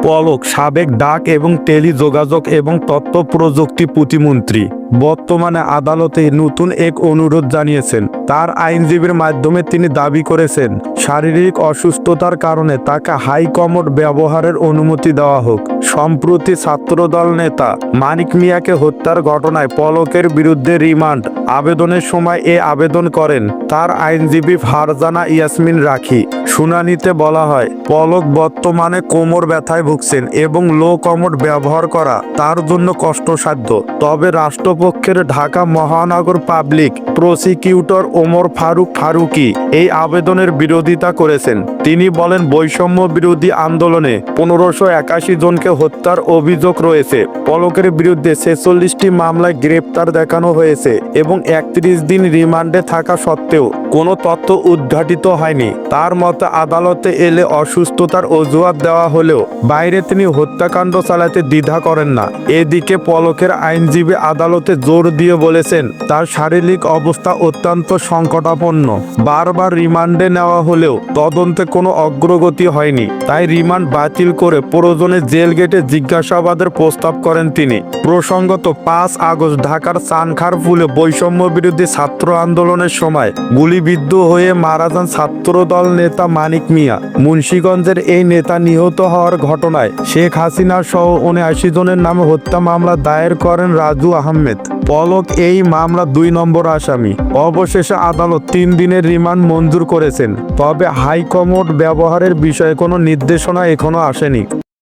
পলক সাবেক ডাক এবং টেলিযোগাযোগ এবং তথ্য প্রযুক্তি প্রতিমন্ত্রী বর্তমানে আদালতে নতুন এক অনুরোধ জানিয়েছেন। তার আইনজীবীর মাধ্যমে তিনি দাবি করেছেন শারীরিক অসুস্থতার কারণে তাকে হাইকমোড ব্যবহারের অনুমতি দেওয়া হোক। সম্প্রতি ছাত্রদল নেতা মানিক মিয়াকে হত্যার ঘটনায় পলকের বিরুদ্ধে রিমান্ড আবেদনের সময় এ আবেদন করেন তার আইনজীবী ফারজানা ইয়াসমিন রাখি। শুনানিতে বলা হয়, পলক বর্তমানে কোমর ব্যথায় ভুগছেন এবং লো কমোড ব্যবহার করা তার জন্য কষ্টসাধ্য। তবে রাষ্ট্রপক্ষের ঢাকা মহানগর পাবলিক প্রসিকিউটর ওমর ফারুকি এই আবেদনের বিরোধিতা করেছেন। তিনি বলেন, বৈষম্য বিরোধী আন্দোলনে 1581 জনকে হত্যার অভিযোগ রয়েছে। পলকের বিরুদ্ধে 46টি মামলায় গ্রেপ্তার দেখানো হয়েছে এবং 31 দিন রিমান্ডে থাকা সত্ত্বেও কোনো তথ্য উদ্ঘাটিত হয়নি। তার মতে আদালতে এলে অসুস্থতার অজুহাত দেওয়া হলেও বাইরে তিনি হত্যাকাণ্ড চালাতে দ্বিধা করেন না। এদিকে পলকের আইনজীবী আদালতে জোর দিয়ে বলেছেন তার শারীরিক অবস্থা অত্যন্ত সংকটাপন্ন। বারবার রিমান্ডে নেওয়া হলেও তদন্তে কোনো অগ্রগতি হয়নি। তাই রিমান্ড বাতিল করে প্রয়োজনে জেল গেটে জিজ্ঞাসাবাদের প্রস্তাব করেন তিনি। প্রসঙ্গত 5 আগস্ট ঢাকার চানখারপুলে বৈষম্য বিরোধী ছাত্র আন্দোলনের সময় গুলিবিদ্ধ হয়ে মারা যান ছাত্রদল নেতা মানিক মিয়া। মুন্সিগঞ্জের এই নেতা নিহত হওয়ার ঘটনায় শেখ হাসিনা সহ 79 জনের নামে হত্যা মামলা দায়ের করেন রাজু আহমেদ। পলক এই মামলা 2 নম্বর আসামি। অবশেষে আদালত 3 দিনের রিমান্ড মঞ্জুর করেছেন। তবে হাইকমোড ব্যবহারের বিষয়ে কোনো নির্দেশনা এখনো আসেনি।